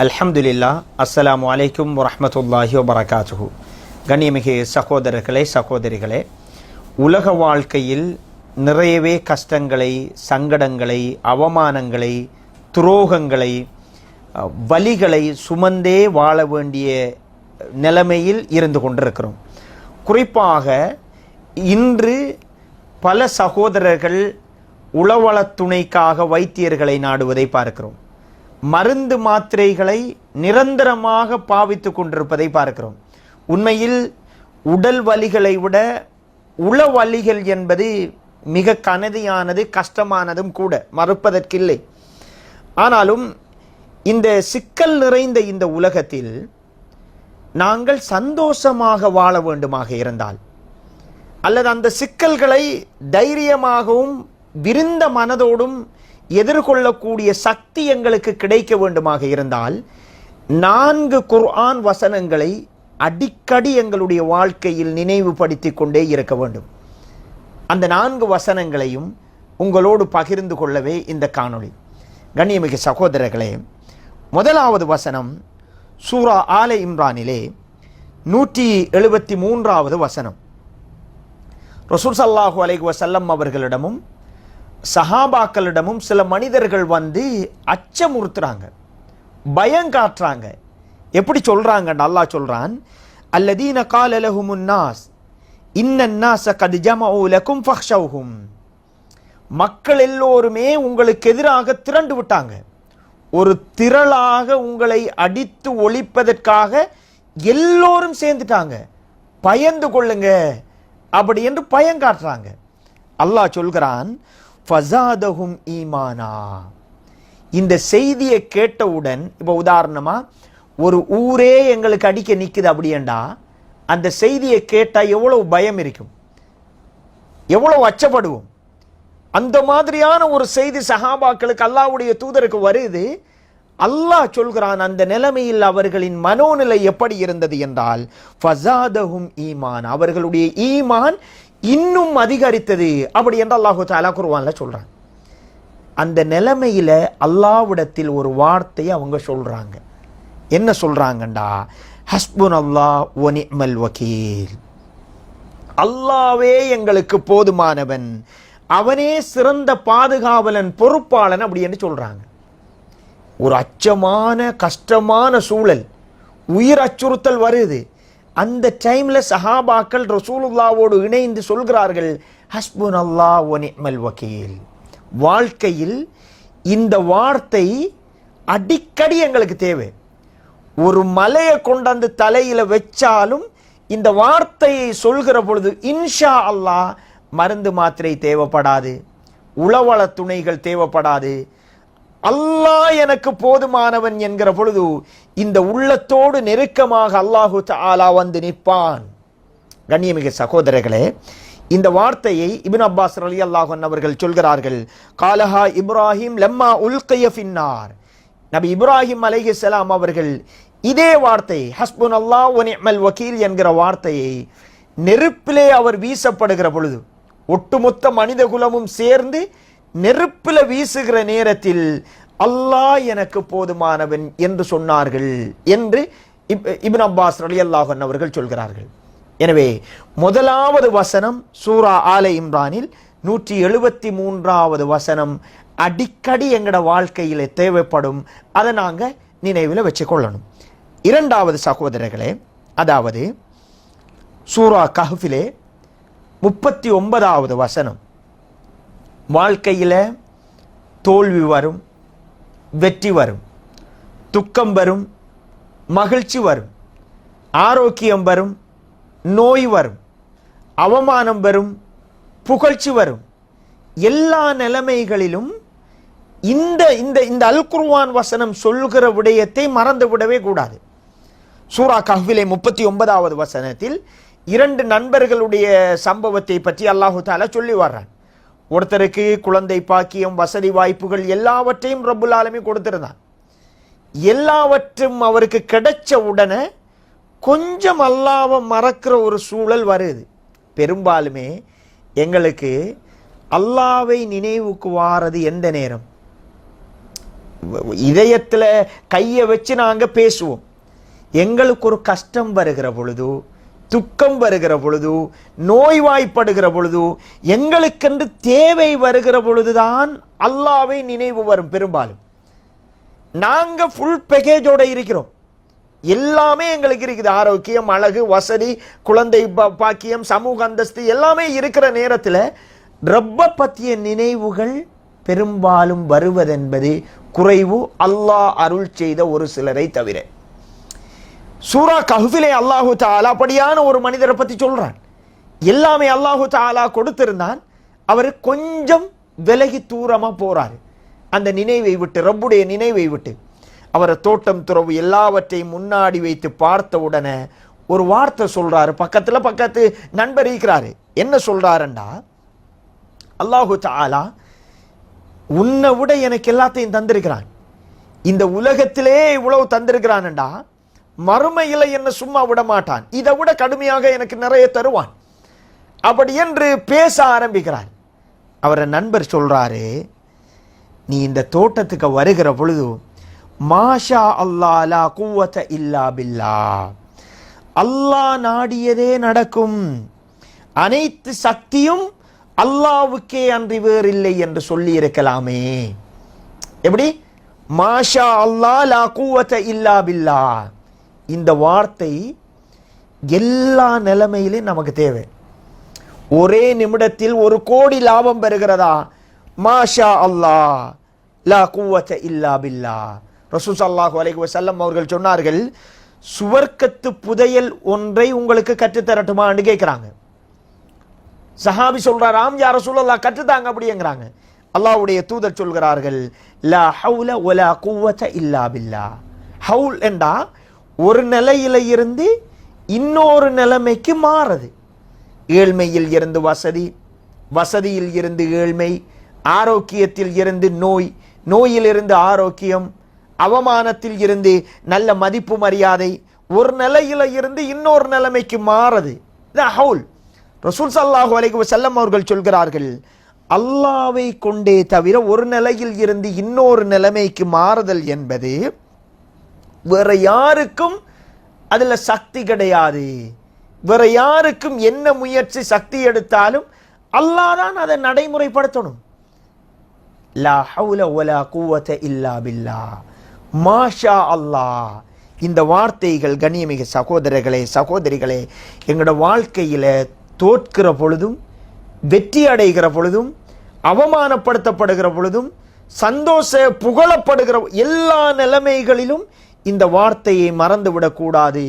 அல்ஹம்துலில்லாஹ். அஸ்ஸலாமு அலைக்கும் வரஹ்மத்துல்லாஹி வபரகாத்துஹு. கண்ணியமிகு சகோதரர்களே, சகோதரிகளே, உலக வாழ்க்கையில் நிறையவே கஷ்டங்களை, சங்கடங்களை, அவமானங்களை, துரோகங்களை, வலிகளை சுமந்தே வாழ வேண்டிய நிலைமையில் இருந்து கொண்டிருக்கிறோம். குறிப்பாக இன்று பல சகோதரர்கள் உளவளத் துணைக்காக வைத்தியர்களை நாடுவதை பார்க்கிறோம். மருந்து மாத்திரைகளை நிரந்தரமாக பாவித்து கொண்டிருப்பதை பார்க்கிறோம். உண்மையில் உடல் வலிகளை விட உள வலிகள் என்பது மிக கனதியானது, கஷ்டமானதும் கூட, மறுப்பதற்கில்லை. ஆனாலும் இந்த சிக்கல் நிறைந்த இந்த உலகத்தில் நாங்கள் சந்தோஷமாக வாழ வேண்டுமாக இருந்தால், அல்லது அந்த சிக்கல்களை தைரியமாகவும் விரிந்த மனதோடும் எதிர்கொள்ளக்கூடிய சக்தி எங்களுக்கு கிடைக்க வேண்டுமாக இருந்தால் 4 குர்ஆன் வசனங்களை அடிக்கடி எங்களுடைய வாழ்க்கையில் நினைவுபடுத்தி கொண்டே இருக்க வேண்டும். அந்த 4 வசனங்களையும் உங்களோடு பகிர்ந்து கொள்ளவே இந்த காணொளி. கண்ணியமிகு சகோதரர்களே, முதலாவது வசனம் சூரா ஆல இம்ரானிலே 173வது வசனம். ரசூல் ஸல்லல்லாஹு அலைஹி வஸல்லம் அவர்களிடமும் சஹாபாக்களிடமும் சில மனிதர்கள் வந்து அச்சமுறுத்துறாங்க, பயங்காட்டுறாங்க. எப்படி சொல்றாங்க? அல்லாஹ் சொல்றான், அல்லதீன கால லஹுமுன் நாஸ் இன்னன் நாஸ கத் ஜமஉ லகும் ஃபக்ஷௌஹும். மக்கள் எல்லோருமே உங்களுக்கு எதிராக திரண்டு விட்டாங்க, ஒரு திரளாக உங்களை அடித்து ஒழிப்பதற்காக எல்லோரும் சேர்ந்துட்டாங்க, பயந்து கொள்ளுங்க அப்படி என்று பயங்காட்டுறாங்க. அல்லாஹ் சொல்கிறான், ஃபஸாதஹும் ஈமானா. இந்த செய்தியை கேட்டவுடன், இப்போ உதாரணமா ஒரு ஊரே எங்களுக்கு அடிக்க நிற்குது அப்படியேண்டா, அந்த செய்தியை கேட்டால் எவ்வளவு பயம் இருக்கும், எவ்வளவு அச்சப்படுவோம். அந்த மாதிரியான ஒரு செய்தி சஹாபாக்களுக்கு, அல்லாஹ்வுடைய தூதருக்கு வருது. அல்லாஹ் சொல்கிறான், அந்த நிலைமையில் அவர்களின் மனோநிலை எப்படி இருந்தது என்றால், ஃபஸாதஹும் ஈமான், அவர்களுடைய ஈமான் இன்னும் அதிகரித்தது அப்படி என்று அல்லாஹு தஆலா குர்ஆன்ல சொல்றான். அந்த நிலைமையில அல்லாஹ்விடத்தில் ஒரு வார்த்தையை அவங்க சொல்றாங்க. என்ன சொல்றாங்கண்டா, ஹஸ்புனல்லாஹ் வ நிஅமல் வக்கீல். அல்லாஹ்வே எங்களுக்கு போதுமானவன், அவனே சிறந்த பாதுகாவலன், பொறுப்பாளன் அப்படி என்று சொல்றாங்க. ஒரு அச்சமான கஷ்டமான சூழல், உயிர் அச்சுறுத்தல் வருது. அந்த டைம்ல சஹாபாக்கள் ரசூலுல்லாவோடு இணைந்து சொல்கிறார்கள், ஹஸ்புனல்லாஹ் வ நிஅமல் வக்கீல். வாழ்க்கையில் இந்த வார்த்தை அடிக்கடி எங்களுக்கு தேவை. ஒரு மலையை கொண்டாந்து தலையில வச்சாலும் இந்த வார்த்தையை சொல்கிற பொழுது இன்ஷா அல்லாஹ் மருந்து மாத்திரை தேவைப்படாது, உளவள துணைகள் தேவைப்படாது. அல்லாஹ் எனக்கு போதுமானவன் என்கிற பொழுது இந்த உள்ளத்தோடு நெருக்கமாக அல்லாஹு தஆலா வந்து நிற்பான். கண்ணியமிகு சகோதரர்களே, இந்த வார்த்தையை இப்னு அப்பாஸ் ரலியல்லாஹு அன்ஹு அவர்கள் சொல்கிறார்கள், காலஹா இப்ராஹிம் லம்மா உல்கிய ஃபின்னார். நபி இப்ராஹிம் அலைஹிஸ்ஸலாம் அவர்கள் இதே வார்த்தை ஹஸ்புனல்லாஹ் வ நிஅமல் வக்கீல் என்கிற வார்த்தையை நெருப்பிலே அவர் வீசப்படுகிற பொழுது, ஒட்டுமொத்த மனித குலமும் சேர்ந்து நெருப்பில் வீசுகிற நேரத்தில் அல்லாஹ் எனக்கு போதுமானவன் என்று சொன்னார்கள் என்று இப்னு அப்பாஸ் ரலியல்லாஹு அன்ஹு அவர்கள் சொல்கிறார்கள். எனவே முதலாவது வசனம் சூரா ஆல இம்ரானில் 173வது வசனம் அடிக்கடி எங்கட வாழ்க்கையில் தேவைப்படும். அதை நாங்கள் நினைவில் வச்சுக்கொள்ளணும். இரண்டாவது சகோதரர்களே, அதாவது சூரா கஹ்ஃபிலே 39வது வசனம். வாழ்க்கையில் தோல்வி வரும், வெற்றி வரும், துக்கம் வரும், மகிழ்ச்சி வரும், ஆரோக்கியம் வரும், நோய் வரும், அவமானம் வரும், புகழ்ச்சி வரும். எல்லா நிலைமைகளிலும் இந்த இந்த இந்த அல் குர்ஆன் வசனம் சொல்லுகிற விடயத்தை மறந்து விடவே கூடாது. சூரா கஹ்ஃபிலே 39வது வசனத்தில் 2 நண்பர்களுடைய சம்பவத்தை பற்றி அல்லாஹு தஆலா சொல்லி வர்றான். ஒருத்தருக்கு குழந்தை பாக்கியம், வசதி வாய்ப்புகள் எல்லாவற்றையும் ரப்புல் ஆலமீன் கொடுத்திருந்தான். எல்லாவற்றும் அவருக்கு கிடைச்ச உடனே கொஞ்சம் அல்லாஹ்வை மறக்கிற ஒரு சூழல் வருது. பெரும்பாலுமே எங்களுக்கு அல்லாஹ்வை நினைவுக்கு வாரது எந்த நேரம்? இதயத்தில் கையை வச்சு நாங்கள் பேசுவோம். எங்களுக்கு ஒரு கஷ்டம் வருகிற பொழுது, துக்கம் வருகிற பொழுது, நோய்வாய்ப்படுகிற பொழுது, எங்களுக்கென்று தேவை வருகிற பொழுதுதான் அல்லாஹ்வை நினைவு வரும். பெரும்பாலும் நாங்க ஃபுல் பேக்கேஜோட இருக்கிறோம், எல்லாமே எங்களுக்கு இருக்குது. ஆரோக்கியம், அழகு, வசதி, குழந்தை பாக்கியம், சமூக அந்தஸ்து எல்லாமே இருக்கிற நேரத்தில் ரப்ப பற்றிய நினைவுகள் பெரும்பாலும் வருவதென்பது குறைவு, அல்லாஹ் அருள் செய்த ஒரு சிலரை தவிர. சூரா கஹ்ஃபிலே அல்லாஹு தஆலா அப்படியான ஒரு மனிதரை பற்றி சொல்றான். எல்லாமே அல்லாஹு தஆலா கொடுத்திருந்தான், அவர் கொஞ்சம் விலகி தூரமா போறாரு அந்த நினைவை விட்டு, ரப்புடைய நினைவை விட்டு. அவரை தோட்டம் துறவு எல்லாவற்றையும் முன்னாடி வைத்து பார்த்த உடனே ஒரு வார்த்தை சொல்றாரு. பக்கத்து நண்பர் இருக்கிறாரு. என்ன சொல்றாருண்டா, அல்லாஹு தஆலா உன்னை விட எனக்கு எல்லாத்தையும் தந்திருக்கிறான், இந்த உலகத்திலே இவ்வளவு தந்திருக்கிறான்டா, மறுமையில என்ன சும்மா விட மாட்டான், இதை விட கடுமையாக எனக்கு நிறைய தருவான் அப்படி என்று பேச ஆரம்பிக்கிறார். அவரை நண்பர் சொல்றாரு, நீ இந்த தோட்டத்துக்கு வருகிற பொழுது மாஷா அல்லாஹ் லா குவத இல்லா பில்லாஹ், அல்லாஹ் நாடியதே நடக்கும், அனைத்து சக்தியும் அல்லாஹ்வுக்கே அன்றி வேறில்லை என்று சொல்லி இருக்கலாமே. எப்படி? மாஷா அல்லாஹ் லா குவத இல்லா பில்லாஹ், இந்த வார்த்தை எல்லா நிலைமையிலும் நமக்கு தேவை. ஒரே நிமிடத்தில் 1 கோடி லாபம் பெறுகிறதா? மாஷா அல்லாஹ் லா குவத இல்லா பில்லாஹ். ரசூல் ஸல்லல்லாஹு அலைஹி வஸல்லம் அவர்கள் சொன்னார்கள், சுவர்க்கத்து புதையல் ஒன்றை உங்களுக்கு கற்றுத்தரட்டுமான்னு கேட்கிறாங்க. சஹாபி சொல்றார், ஆம் யா ரசூலல்லாஹ் கற்றுத்தாங்க அப்படிங்கிறாங்க. அல்லாஹ்வுடைய தூதர் சொல்கிறார்கள், லா ஹவுல வலா குவத இல்லா பில்லாஹ். ஹவுல் என்றா ஒரு நிலையில இருந்து இன்னொரு நிலைமைக்கு மாறுது. ஏழ்மையில் இருந்து வசதி, வசதியில் இருந்து ஏழ்மை, ஆரோக்கியத்தில் இருந்து நோய், நோயிலிருந்து ஆரோக்கியம், அவமானத்தில் இருந்து நல்ல மதிப்பு மரியாதை, ஒரு நிலையில இருந்து இன்னொரு நிலைமைக்கு மாறுது. ஹவுல். ரசூல் ஸல்லல்லாஹு அலைஹி வஸல்லம் அவர்கள் சொல்கிறார்கள், அல்லாஹ்வை கொண்டே தவிர ஒரு நிலையில் இருந்து இன்னொரு நிலைமைக்கு மாறுதல் என்பது வேற யாருக்கும் அதுல சக்தி கிடையாது. வேற யாருக்கும் என்ன முயற்சி சக்தி எடுத்தாலும் அல்லாஹ் தான் அதை நடைமுறைப்படுத்தணும். லா ஹவுல வலா குவத இல்லா பில்லாஹ், மாஷா அல்லாஹ். இந்த வார்த்தைகள் கண்ணியமிகு சகோதரர்களே சகோதரிகளே, எங்களோட வாழ்க்கையில தோற்கிற பொழுதும், வெற்றி அடைகிற பொழுதும், அவமானப்படுத்தப்படுகிற பொழுதும், சந்தோஷ புகழப்படுகிற எல்லா நிலைமைகளிலும் இந்த வார்த்தையை மறந்துவிடக்கூடாது.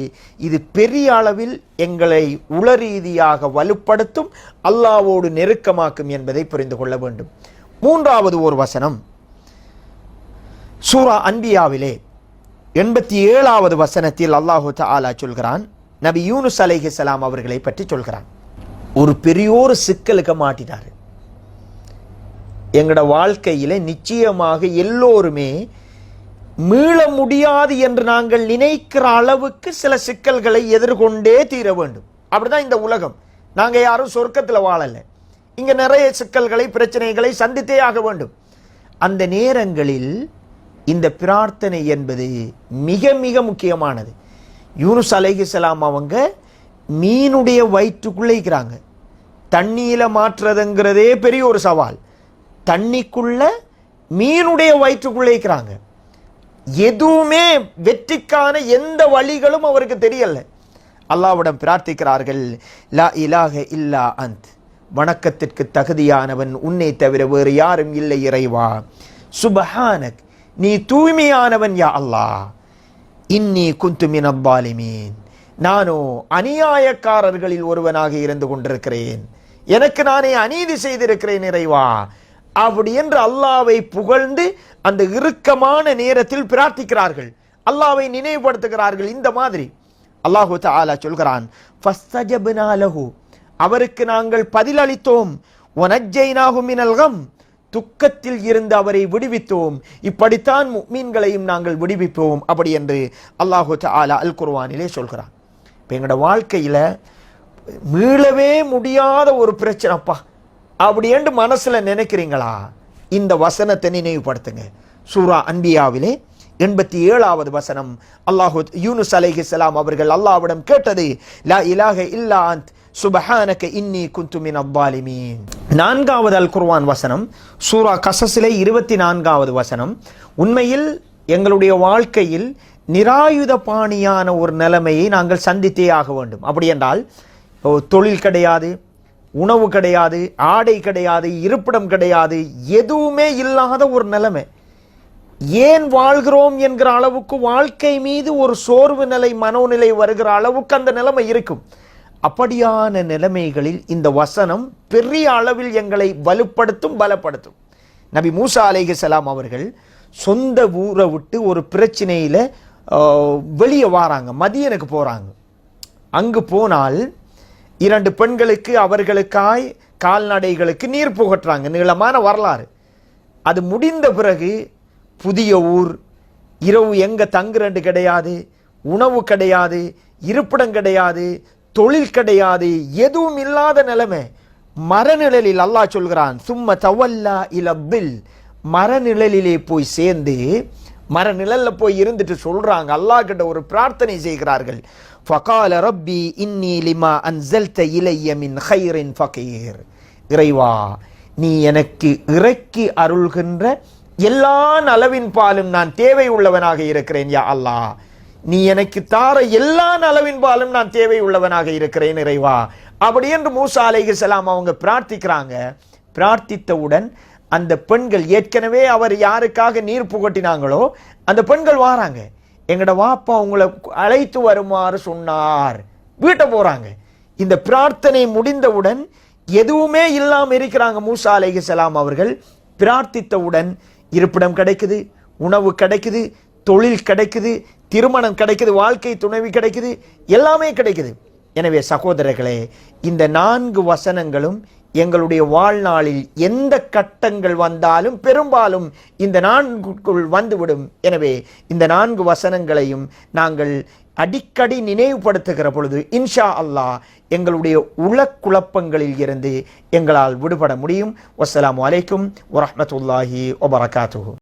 இது பெரிய அளவில் எங்களை உளரீதியாக வலுப்படுத்தும், அல்லாஹ்வோடு நெருக்கமாக்கும் என்பதை புரிந்து கொள்ள வேண்டும். 3வது ஒரு வசனம் சூரா அன்பியாவிலே 87வது வசனத்தில் அல்லாஹு தஆலா சொல்கிறான், நபி யூனுஸ் அலைஹிஸ்ஸலாம் அவர்களை பற்றி சொல்கிறான். ஒரு பெரியோரு சிக்கலுக்கு மாட்டினார். எங்களோட வாழ்க்கையில நிச்சயமாக எல்லோருமே மீள முடியாது என்று நாங்கள் நினைக்கிற அளவுக்கு சில சிக்கல்களை எதிர்கொண்டே தீர வேண்டும். அப்படிதான் இந்த உலகம். நாங்க யாரும் சொர்க்கத்தில் வாழல. இங்க நிறைய சிக்கல்களை, பிரச்சனைகளை சந்தித்தே ஆக வேண்டும். அந்த நேரங்களில் இந்த பிரார்த்தனை என்பது மிக மிக முக்கியமானது. யூனுஸ் அலைஹிஸ்ஸலாம் அவங்க மீனுடைய வயிற்றுக்குள்ளே இருக்கிறாங்க. தண்ணியில மாற்றுறதுங்கிறதே பெரிய ஒரு சவால். தண்ணிக்குள்ள மீனுடைய வயிற்றுக்குள்ளே இருக்கிறாங்க. எதுவுமே வெற்றிக்கான எந்த வழிகளும் அவருக்கு தெரியல. அல்லாஹ்விடம் பிரார்த்திக்கிறார்கள், லா இலாஹ இல்லா அன்த், வணக்கத்திற்கு தகுதியானவன் உன்னை தவிர வேறு யாரும் இல்லை இறைவா. சுப்ஹானக், நீ தூய்மையானவன் யா அல்லாஹ். இன்னி குந்து மினல் ஸாலிமீன், நானோ அநியாயக்காரர்களில் ஒருவனாக இருந்து கொண்டிருக்கிறேன், எனக்கு நானே அநீதி செய்திருக்கிறேன் இறைவா. அப்படி என்று அல்லாஹ்வை புகழ்ந்து அந்த இறுக்கமான நேரத்தில் பிரார்த்திக்கிறார்கள், அல்லாஹ்வை நினைவுபடுத்துகிறார்கள். இந்த மாதிரி அல்லாஹு தஆலா சொல்கிறான், ஃபஸ்தஜப்னா லஹு, அவருக்கு நாங்கள் பதிலளித்தோம், வனஜ்ஜைனாஹு மினல் கம், துக்கத்தில் இருந்து அவரை விடுவித்தோம், இப்படித்தான் முஃமின்களையும் நாங்கள் விடுவிப்போம் அப்படி என்று அல்லாஹு தஆலா அல் குர்ஆனிலே சொல்கிறான். இப்போ எங்களோட வாழ்க்கையில மீளவே முடியாத ஒரு பிரச்சனைப்பா அப்படி என்று மனசுல நினைக்கிறீங்களா? இந்த வசனத்தை நினைவுபடுத்துங்க. சூரா அன்பியாவிலே 87வது வசனம். அல்லாஹு யூனுஸ் அலைஹிஸ்ஸலாம் அவர்கள் அல்லாஹ்விடம் கேட்டது, லா இலாஹ இல்லா அன்த் சுப்ஹானக இன்னி குன்து மினல் ஸாலிமீன். 4வது அல் குர்ஆன் வசனம் சூரா கஸஸிலே 24வது வசனம். உண்மையில் எங்களுடைய வாழ்க்கையில் நிராயுத பாணியான ஒரு நிலைமையை நாங்கள் சந்தித்தே ஆக வேண்டும். அப்படி என்றால் தொழில் கிடையாது, உணவு கிடையாது, ஆடை கிடையாது, இருப்பிடம் கிடையாது, எதுவுமே இல்லாத ஒரு நிலைமை. ஏன் வாழ்கிறோம் என்கிற அளவுக்கு வாழ்க்கை மீது ஒரு சோர்வு நிலை, மனோநிலை வருகிற அளவுக்கு அந்த நிலைமை இருக்கும். அப்படியான நிலைமைகளில் இந்த வசனம் பெரிய அளவில் எங்களை வலுப்படுத்தும், பலப்படுத்தும். நபி மூசா அலைஹிஸ்ஸலாம் அவர்கள் சொந்த ஊரை விட்டு ஒரு பிரச்சனையில வெளியே வராங்க, மதியனுக்கு போறாங்க. அங்கு போனால் 2 பெண்களுக்கு அவர்களுக்காய் கால்நடைகளுக்கு நீர் புகட்டுறாங்க. நீளமான வரலாறு. அது முடிந்த பிறகு புதிய ஊர், இரவு எங்க தங்குறது கிடையாது, உணவு கிடையாது, இருப்பிடம் கிடையாது, தொழில் கிடையாது, எதுவும் இல்லாத நிலைமை. மரநிழலில் அல்லாஹ் சொல்கிறான், சும்ம தவல்லா இலபில், மரநிழலிலே போய் சேர்ந்து மரநிழல்ல போய் இருந்துட்டு சொல்றாங்க, அல்லாஹ் கிட்ட ஒரு பிரார்த்தனை செய்கிறார்கள். ஃபகால ரப்பி இன்னி லிமா அன்ஸல்த இலைய மின் கைரின் ஃபகீர். இறைவா, நீ எனக்கு இறக்கி அருள்கின்ற எல்லா நலவின் பாலும் நான் தேவை உள்ளவனாக இருக்கிறேன். யா அல்லாஹ், நீ எனக்கு தார எல்லா நலவின் பாலும் நான் தேவை உள்ளவனாக இருக்கிறேன் இறைவா. அப்படி என்று மூசா அலைஹிஸ்ஸலாம் அவங்க பிரார்த்திக்கிறாங்க. பிரார்த்தித்தவுடன் அந்த பெண்கள், ஏற்கனவே அவர் யாருக்காக நீர் புகட்டினாங்களோ அந்த பெண்கள் வாராங்க. எங்கட வாப்பா உங்களை அழைத்து வருமாறு சொன்னார். வீட்டை போறாங்க. இந்த பிரார்த்தனை முடிந்தவுடன் எதுவுமே இல்லாம இருக்கிறாங்க மூசா அலைஹிஸ்ஸலாம் அவர்கள். பிரார்த்தித்தவுடன் இருப்பிடம் கிடைக்குது, உணவு கிடைக்குது, தொழில் கிடைக்குது, திருமணம் கிடைக்குது, வாழ்க்கை துணைவி கிடைக்குது, எல்லாமே கிடைக்குது. எனவே சகோதரர்களே, இந்த 4 வசனங்களும் எங்களுடைய வாழ்நாளில் எந்த கட்டங்கள் வந்தாலும் பெரும்பாலும் இந்த 4க்குள் வந்துவிடும். எனவே இந்த 4 வசனங்களையும் நாங்கள் அடிக்கடி நினைவுபடுத்துகிற பொழுது இன்ஷா அல்லாஹ் எங்களுடைய உளக்குழப்பங்களில் இருந்து எங்களால் விடுபட முடியும். வஸ்ஸலாமு அலைக்கும் வரஹ்மத்துல்லாஹி வபரகாத்துஹு.